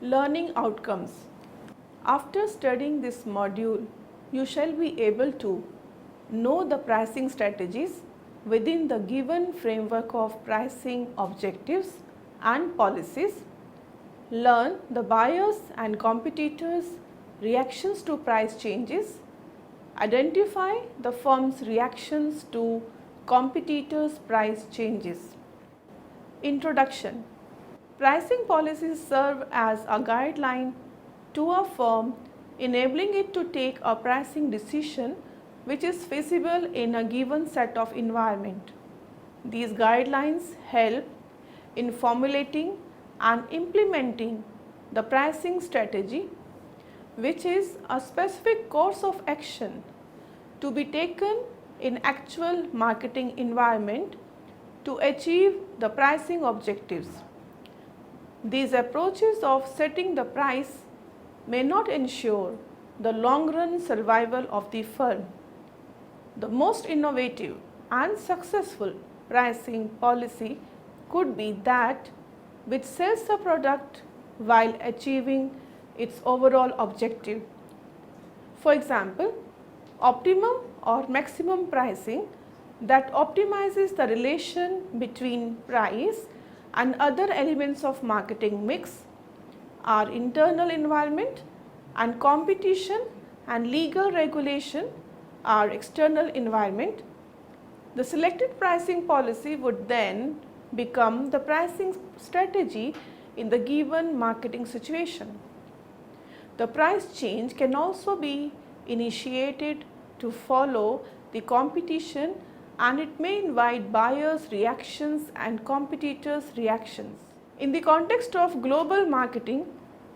Learning outcomes. After studying this module, you shall be able to know the pricing strategies within the given framework of pricing objectives and policies, learn the buyers and competitors' reactions to price changes, identify the firm's reactions to competitors' price changes. Introduction. Pricing policies serve as a guideline to a firm, enabling it to take a pricing decision which is feasible in a given set of environment. These guidelines help in formulating and implementing the pricing strategy, which is a specific course of action to be taken in actual marketing environment to achieve the pricing objectives. These approaches of setting the price may not ensure the long run survival of the firm. The most innovative and successful pricing policy could be that which sells the product while achieving its overall objective. For example, optimum or maximum pricing that optimizes the relation between price and other elements of marketing mix, our internal environment, and competition and legal regulation, our external environment. The selected pricing policy would then become the pricing strategy in the given marketing situation. The price change can also be initiated to follow the competition, and it may invite buyers' reactions and competitors' reactions. In the context of global marketing,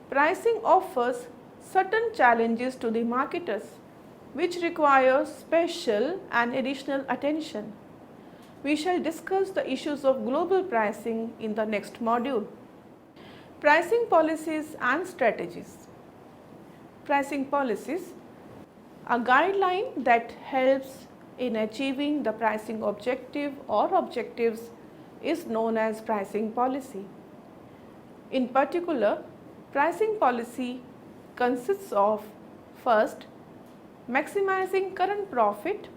pricing offers certain challenges to the marketers, which require special and additional attention. We shall discuss the issues of global pricing in the next module. Pricing policies and strategies. Pricing policies, a guideline that helps in achieving the pricing objective or objectives, is known as pricing policy. In particular, pricing policy consists of first, maximizing current profit,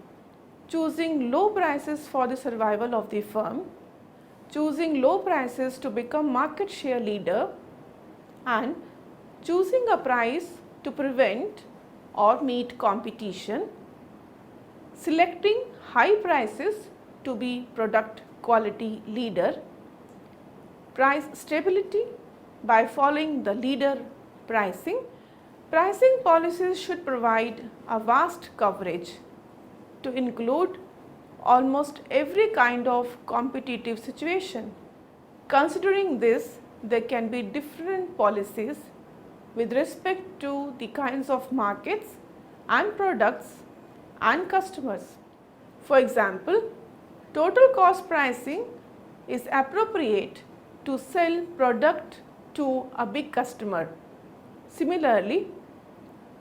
choosing low prices for the survival of the firm, choosing low prices to become market share leader, and choosing a price to prevent or meet competition, selecting high prices to be product quality leader, price stability by following the leader pricing. Pricing policies should provide a vast coverage to include almost every kind of competitive situation. Considering this, there can be different policies with respect to the kinds of markets and products and customers. For example, total cost pricing is appropriate to sell product to a big customer. Similarly,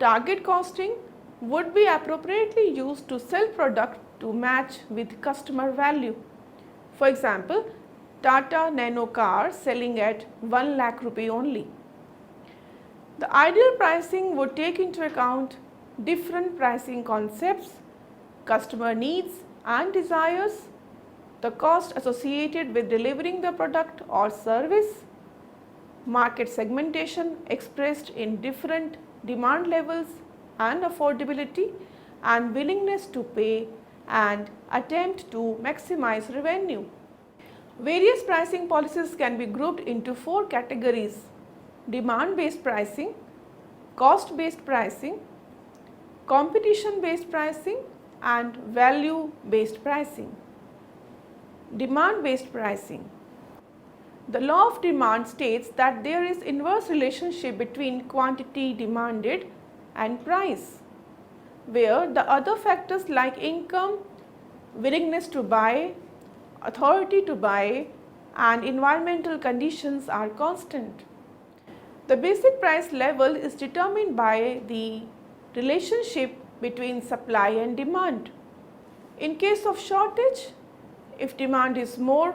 target costing would be appropriately used to sell product to match with customer value. For example, Tata Nano car selling at 1 lakh rupee only. The ideal pricing would take into account different pricing concepts, customer needs and desires, the cost associated with delivering the product or service, market segmentation expressed in different demand levels and affordability and willingness to pay, and attempt to maximize revenue. Various pricing policies can be grouped into 4 categories: demand-based pricing, cost-based pricing, competition-based pricing, and value-based pricing. Demand-based pricing. The law of demand states that there is inverse relationship between quantity demanded and price, where the other factors like income, willingness to buy, authority to buy, and environmental conditions are constant. The basic price level is determined by the relationship between supply and demand. In case of shortage, if demand is more,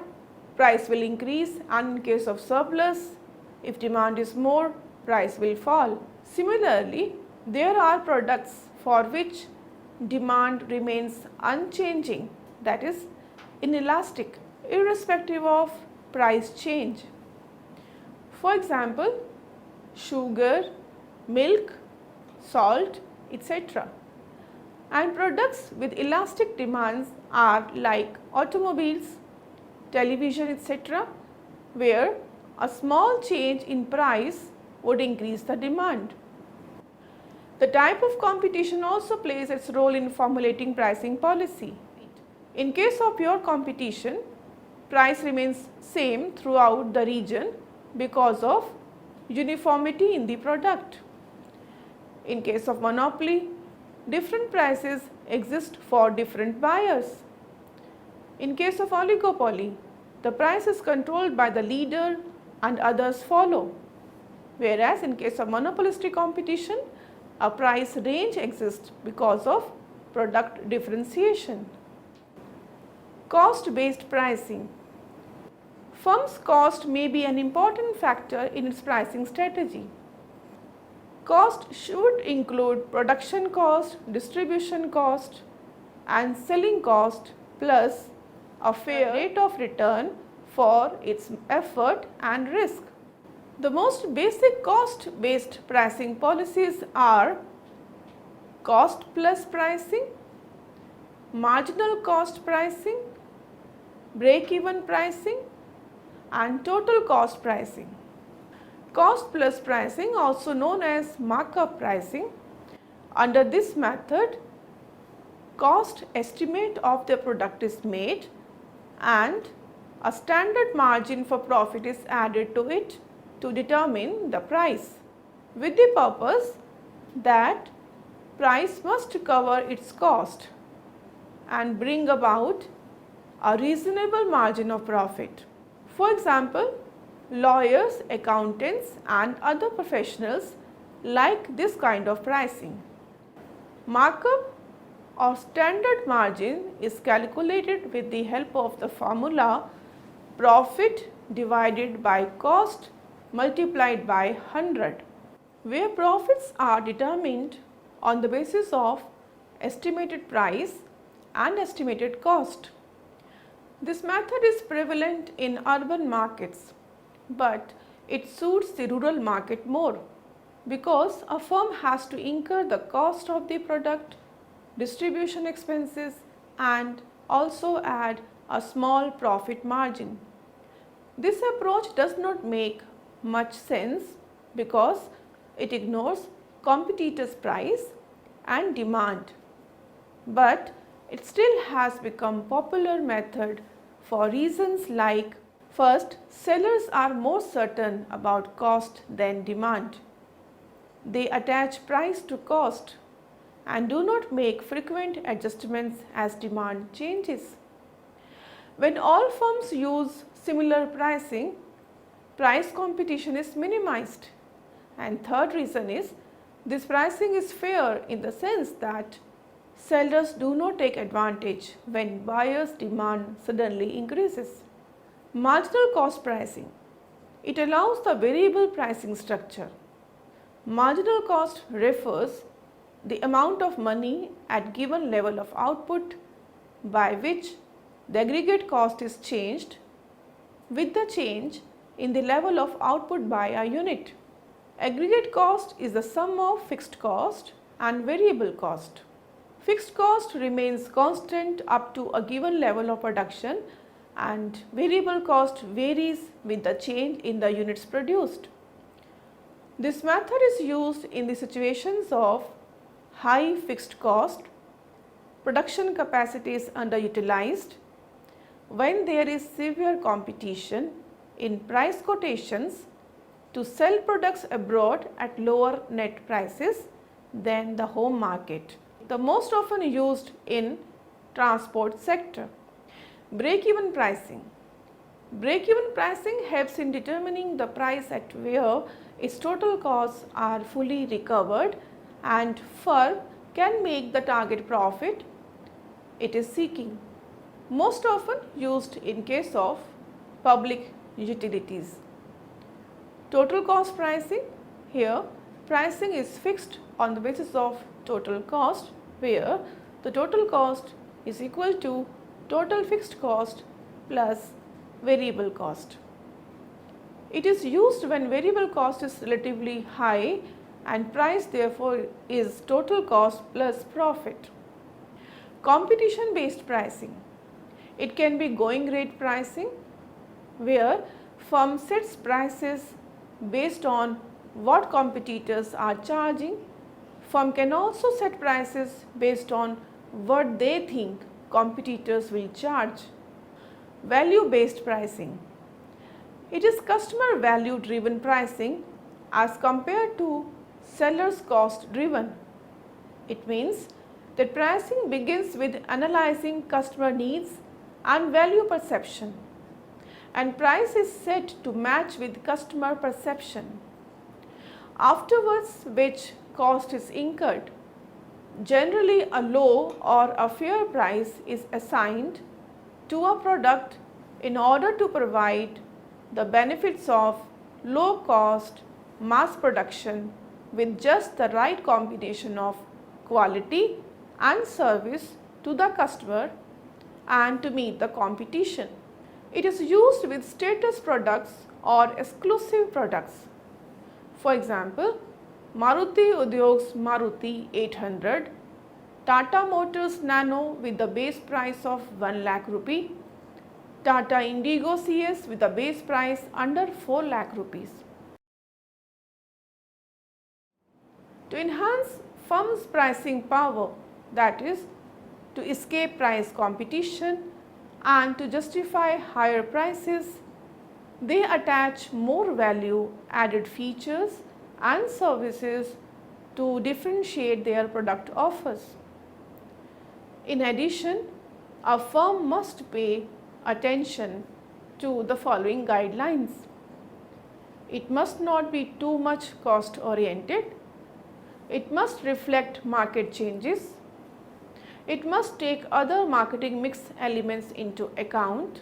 price will increase, and in case of surplus, if demand is more, price will fall. Similarly, there are products for which demand remains unchanging, that is inelastic, irrespective of price change. For example, sugar, milk, salt, etc. And products with elastic demands are like automobiles, television, etc., where a small change in price would increase the demand. The type of competition also plays its role in formulating pricing policy. In case of pure competition, price remains same throughout the region because of uniformity in the product. In case of monopoly, different prices exist for different buyers. In case of oligopoly, the price is controlled by the leader and others follow. Whereas in case of monopolistic competition, a price range exists because of product differentiation. Cost-based pricing. Firm's cost may be an important factor in its pricing strategy. Cost should include production cost, distribution cost and selling cost plus a fair rate of return for its effort and risk. The most basic cost-based pricing policies are cost plus pricing, marginal cost pricing, break-even pricing and total cost pricing. Cost plus pricing, also known as markup pricing. Under this method, cost estimate of the product is made and a standard margin for profit is added to it to determine the price, with the purpose that price must cover its cost and bring about a reasonable margin of profit. For example, lawyers, accountants and other professionals like this kind of pricing. Markup or standard margin is calculated with the help of the formula profit divided by cost multiplied by 100, where profits are determined on the basis of estimated price and estimated cost. This method is prevalent in urban markets, but it suits the rural market more because a firm has to incur the cost of the product, distribution expenses and also add a small profit margin. This approach does not make much sense because it ignores competitors' price and demand, but it still has become popular method for reasons like: first, sellers are more certain about cost than demand. They attach price to cost and do not make frequent adjustments as demand changes. When all firms use similar pricing, price competition is minimized. And third reason is, this pricing is fair in the sense that sellers do not take advantage when buyers' demand suddenly increases. Marginal cost pricing. It allows the variable pricing structure. Marginal cost refers the amount of money at given level of output by which the aggregate cost is changed with the change in the level of output by a unit. Aggregate cost is the sum of fixed cost and variable cost. Fixed cost remains constant up to a given level of production and variable cost varies with the change in the units produced. This method is used in the situations of high fixed cost, production capacity is underutilized, when there is severe competition in price quotations to sell products abroad at lower net prices than the home market. The most often used in transport sector. Break-even pricing. Break-even pricing helps in determining the price at where its total costs are fully recovered and firm can make the target profit it is seeking. Most often used in case of public utilities. Total cost pricing. Here, pricing is fixed on the basis of total cost, where the total cost is equal to total fixed cost plus variable cost. It is used when variable cost is relatively high and price therefore is total cost plus profit. Competition based pricing. It can be going rate pricing, where firm sets prices based on what competitors are charging. Firm can also set prices based on what they think competitors will charge. Value based pricing. It is customer value driven pricing as compared to seller's cost driven. It means that pricing begins with analyzing customer needs and value perception, and price is set to match with customer perception. Afterwards, which cost is incurred. Generally, a low or a fair price is assigned to a product in order to provide the benefits of low cost mass production with just the right combination of quality and service to the customer and to meet the competition. It is used with status products or exclusive products. For example, Maruti Udyog's Maruti 800, Tata Motors Nano with the base price of 1 lakh rupee, Tata Indigo CS with a base price under 4 lakh rupees. To enhance firm's pricing power, that is, to escape price competition and to justify higher prices, they attach more value added features and services to differentiate their product offers. In addition, a firm must pay attention to the following guidelines. It must not be too much cost oriented. It must reflect market changes. It must take other marketing mix elements into account,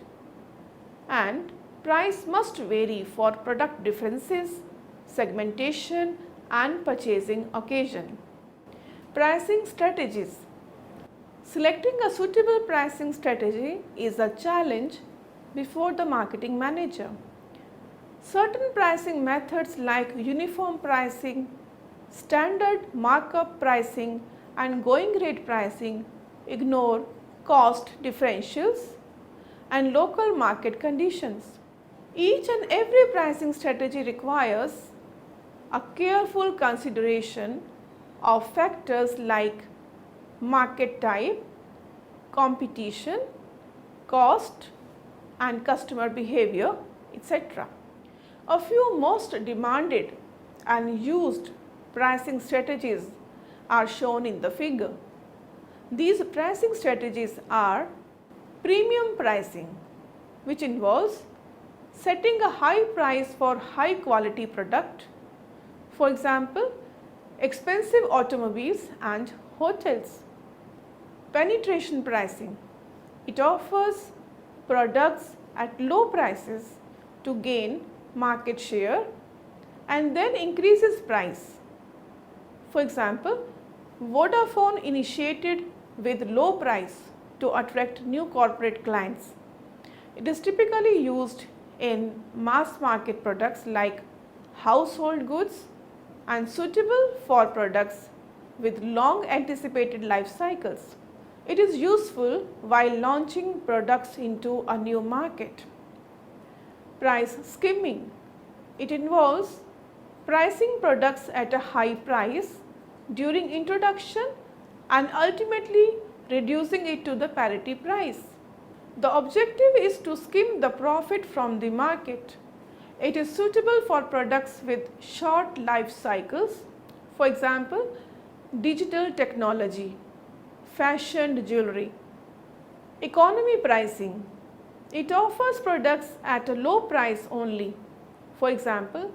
and price must vary for product differences, segmentation and purchasing occasion. Pricing strategies. Selecting a suitable pricing strategy is a challenge before the marketing manager. Certain pricing methods like uniform pricing, standard markup pricing and going rate pricing ignore cost differentials and local market conditions. Each and every pricing strategy requires a careful consideration of factors like market type, competition, cost and customer behavior, etc. A few most demanded and used pricing strategies are shown in the figure. These pricing strategies are premium pricing, which involves setting a high price for high quality product, for example, expensive automobiles and hotels. Penetration pricing. It offers products at low prices to gain market share and then increases price. For example, Vodafone initiated with low price to attract new corporate clients. It is typically used in mass market products like household goods and suitable for products with long anticipated life cycles. It is useful while launching products into a new market. Price skimming. It involves pricing products at a high price during introduction and ultimately reducing it to the parity price. The objective is to skim the profit from the market. It is suitable for products with short life cycles, for example, digital technology, fashioned jewelry. Economy pricing. It offers products at a low price only, for example,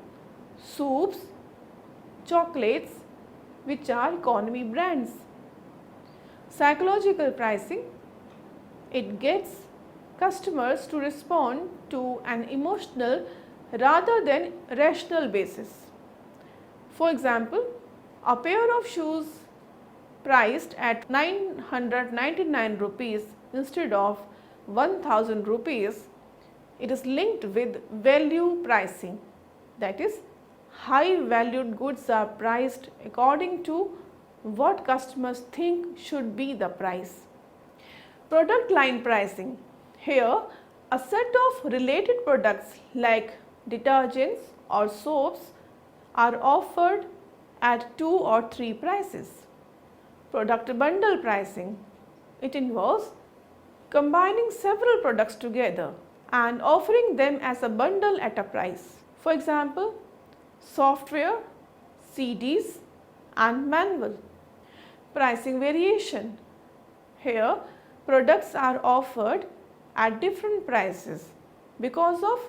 soups, chocolates, which are economy brands. Psychological pricing. It gets customers to respond to an emotional rather than rational basis. For example, a pair of shoes priced at 999 rupees instead of 1000 rupees, it is linked with value pricing. That is, high valued goods are priced according to what customers think should be the price. Product line pricing. Here, a set of related products like detergents or soaps are offered at 2 or 3 prices. Product bundle pricing. It involves combining several products together and offering them as a bundle at a price. For example, software, CDs and manual. Pricing variation. Here, products are offered at different prices because of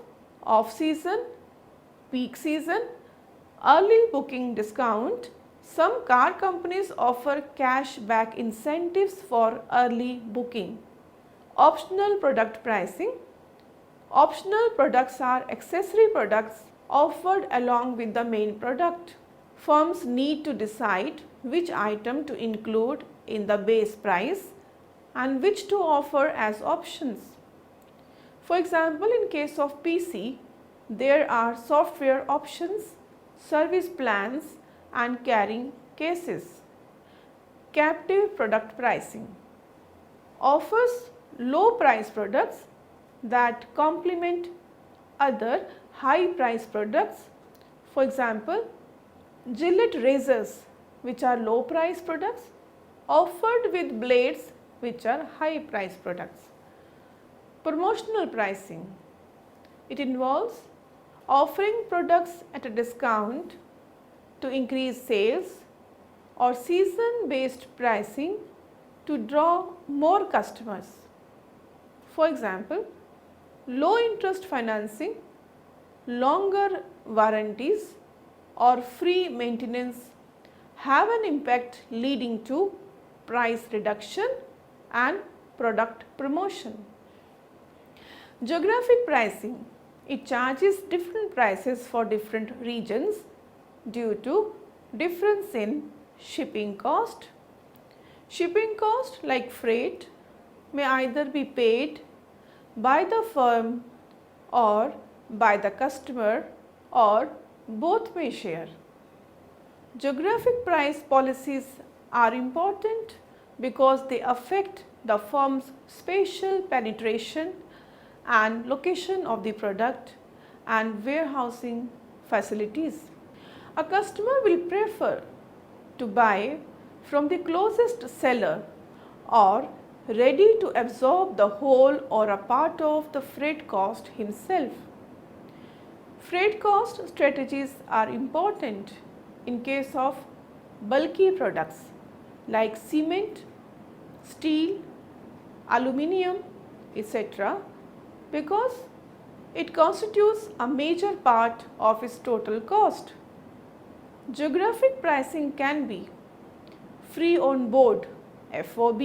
off-season, peak season, early booking discount. Some car companies offer cash back incentives for early booking. Optional product pricing. Optional products are accessory products offered along with the main product. Firms need to decide which item to include in the base price and which to offer as options. For example, in case of PC, there are software options, service plans and carrying cases. Captive product pricing offers low price products that complement other high price products. For example, Gillette razors, which are low price products, offered with blades which are high price products. Promotional pricing. It involves offering products at a discount to increase sales or season based pricing to draw more customers. For example, low interest financing, longer warranties or free maintenance have an impact leading to price reduction and product promotion. Geographic pricing. It charges different prices for different regions due to difference in shipping cost. Shipping cost like freight may either be paid by the firm or by the customer or both may share. Geographic price policies are important because they affect the firm's spatial penetration and location of the product and warehousing facilities. A customer will prefer to buy from the closest seller or ready to absorb the whole or a part of the freight cost himself. Freight cost strategies are important in case of bulky products like cement, steel, aluminium, etc. because it constitutes a major part of its total cost. Geographic pricing can be free on board (FOB).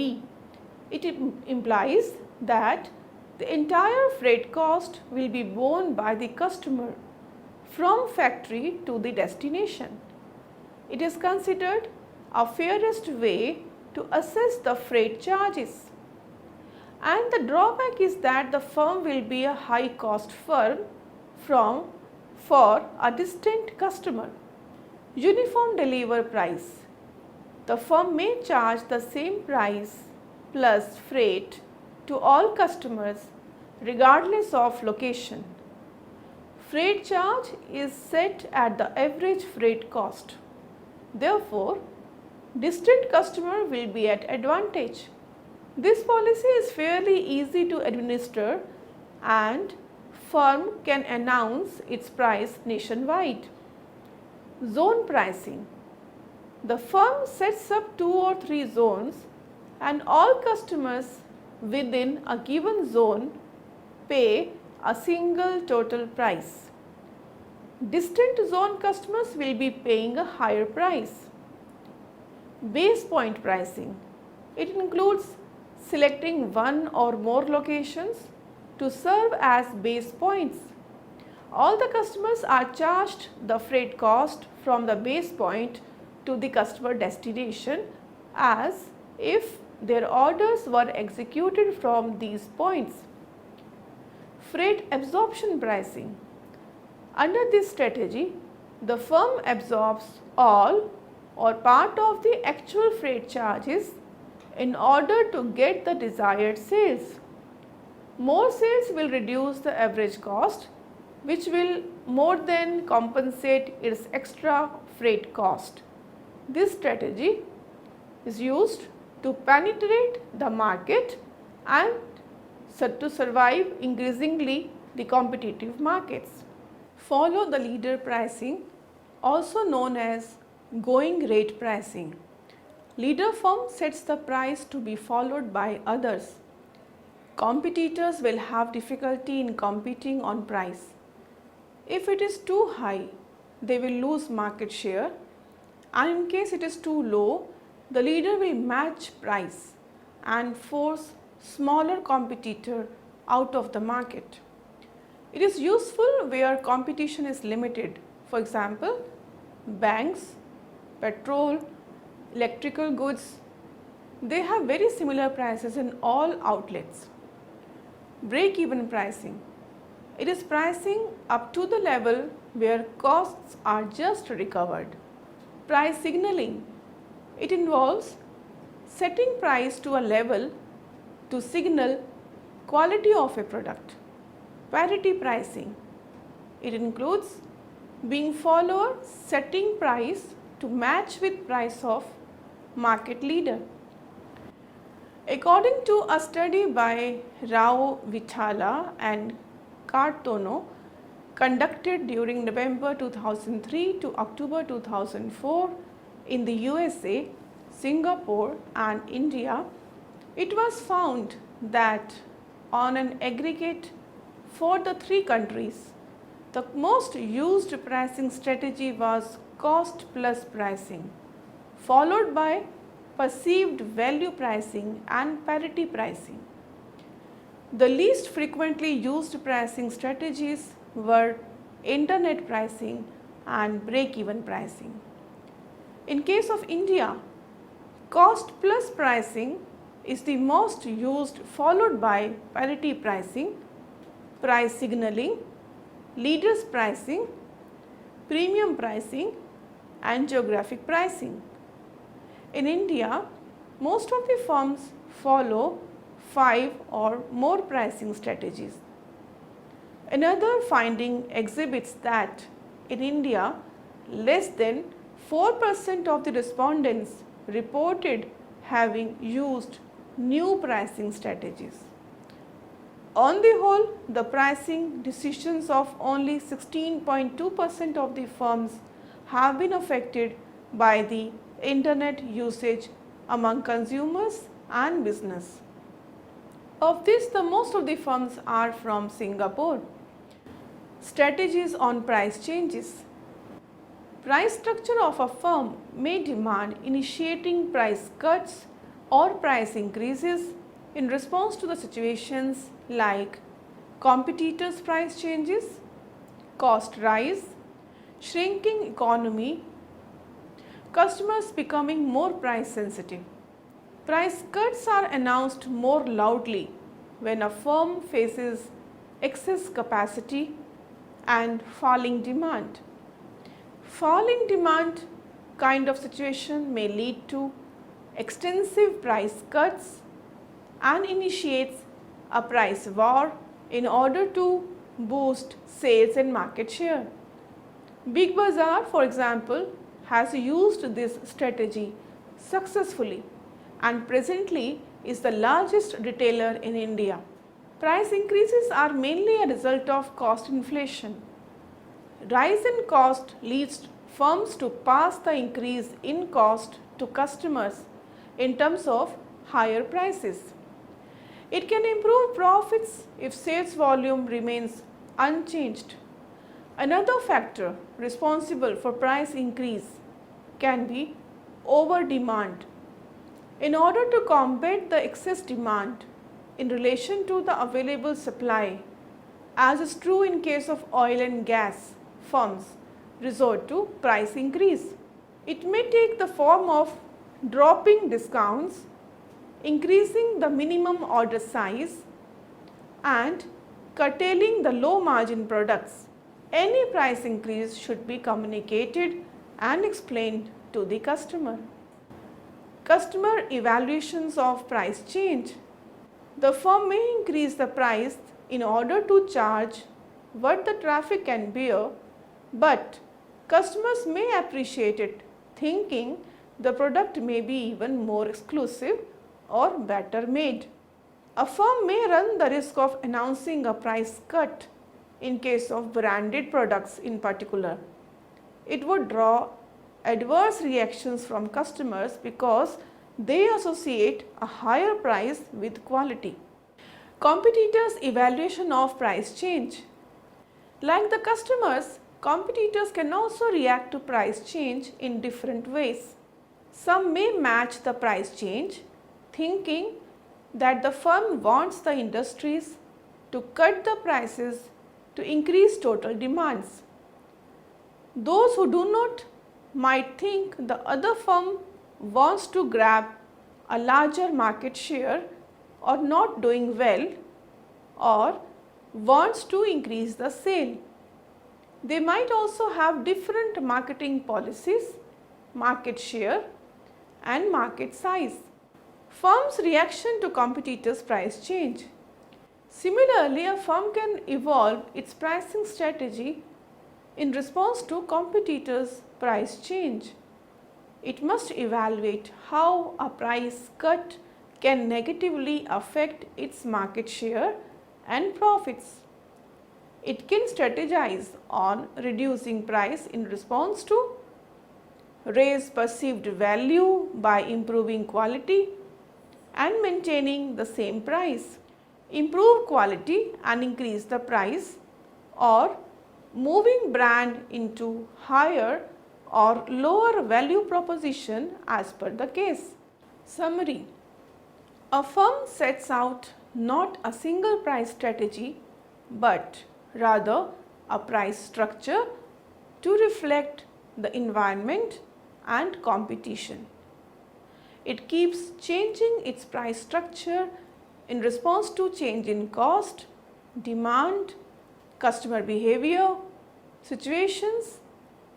It implies that the entire freight cost will be borne by the customer from factory to the destination. It is considered a fairest way to assess the freight charges. And the drawback is that the firm will be a high cost firm for a distant customer. Uniform deliver price. The firm may charge the same price plus freight to all customers regardless of location. Freight charge is set at the average freight cost. Therefore, distant customer will be at advantage. This policy is fairly easy to administer and firm can announce its price nationwide. Zone pricing. The firm sets up 2 or 3 zones and all customers within a given zone pay a single total price. Distant zone customers will be paying a higher price. Base point pricing. It includes selecting one or more locations to serve as base points. All the customers are charged the freight cost from the base point to the customer destination as if their orders were executed from these points. Freight absorption pricing. Under this strategy, the firm absorbs all or part of the actual freight charges in order to get the desired sales. More sales will reduce the average cost, which will more than compensate its extra freight cost. This strategy is used to penetrate the market and to survive increasingly the competitive markets. Follow the leader pricing, also known as going rate pricing. Leader firm sets the price to be followed by others. Competitors will have difficulty in competing on price. If it is too high, they will lose market share, and in case it is too low, the leader will match price and force smaller competitor out of the market. It is useful where competition is limited. For example, banks, petrol, electrical goods, they have very similar prices in all outlets. Break-even pricing. It is pricing up to the level where costs are just recovered. Price signaling. It involves setting price to a level to signal quality of a product. Parity pricing. It includes being follower setting price to match with price of market leader. According to a study by Rao Vithala and Cartono conducted during November 2003 to October 2004 in the USA, Singapore and India, it was found that on an aggregate for the three countries, the most used pricing strategy was cost plus pricing, followed by perceived value pricing and parity pricing. The least frequently used pricing strategies were internet pricing and break-even pricing. In case of India, cost plus pricing is the most used, followed by parity pricing, price signaling, leaders pricing, premium pricing and geographic pricing. In India, most of the firms follow 5 or more pricing strategies. Another finding exhibits that in India, less than 4% of the respondents reported having used new pricing strategies. On the whole, the pricing decisions of only 16.2% of the firms have been affected by the internet usage among consumers and business. Of this, the most of the firms are from Singapore. Strategies on price changes. Price structure of a firm may demand initiating price cuts or price increases in response to the situations like competitors' price changes, cost rise, shrinking economy, customers becoming more price sensitive. Price cuts are announced more loudly when a firm faces excess capacity and falling demand. Falling demand kind of situation may lead to extensive price cuts and initiates a price war in order to boost sales and market share. Big Bazaar, for example, has used this strategy successfully and presently is the largest retailer in India. Price increases are mainly a result of cost inflation. Rise in cost leads firms to pass the increase in cost to customers in terms of higher prices. It can improve profits if sales volume remains unchanged. Another factor responsible for price increase can be over demand. In order to combat the excess demand in relation to the available supply, As is true in case of oil and gas, firms resort to price increase. It may take the form of dropping discounts, increasing the minimum order size, and curtailing the low margin products. Any price increase should be communicated and explained to the customer. Customer evaluations of price change. The firm may increase the price in order to charge what the traffic can bear, but customers may appreciate it, thinking the product may be even more exclusive or better made. A firm may run the risk of announcing a price cut in case of branded products in particular. It would draw adverse reactions from customers because they associate a higher price with quality. Competitors' evaluation of price change. Like the customers, competitors can also react to price change in different ways. Some may match the price change, thinking that the firm wants the industries to cut the prices to increase total demands. Those who do not might think the other firm wants to grab a larger market share or not doing well or wants to increase the sale. They might also have different marketing policies, market share and market size. Firm's reaction to competitors' price change. Similarly, a firm can evolve its pricing strategy in response to competitors' price change. It must evaluate how a price cut can negatively affect its market share and profits. It can strategize on reducing price in response to raise perceived value by improving quality and maintaining the same price, improve quality and increase the price, or moving brand into higher or lower value proposition as per the case. Summary. A firm sets out not a single price strategy but rather a price structure to reflect the environment and competition. It keeps changing its price structure in response to change in cost, demand, customer behavior, situations.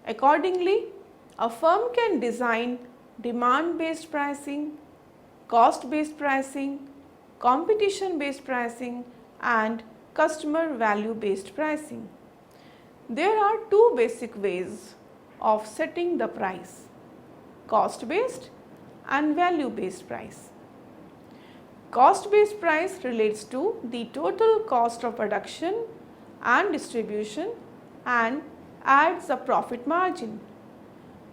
Accordingly, a firm can design demand-based pricing, cost-based pricing, competition-based pricing and customer value-based pricing. There are two basic ways of setting the price: cost-based and value-based price. Cost-based price relates to the total cost of production and distribution and adds a profit margin.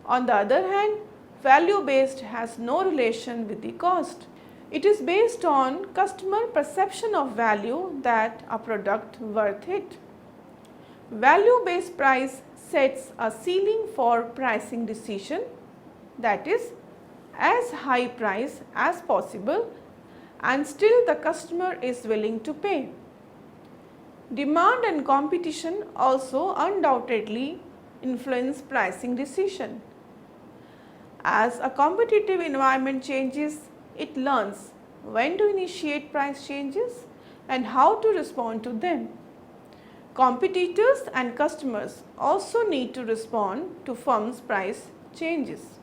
On the other hand, value-based has no relation with the cost. It is based on customer perception of value that a product worth it. Value-based price sets a ceiling for pricing decision, that is, as high price as possible and still the customer is willing to pay. Demand and competition also undoubtedly influence pricing decision. As a competitive environment changes, it learns when to initiate price changes and how to respond to them. Competitors and customers also need to respond to firms' price changes.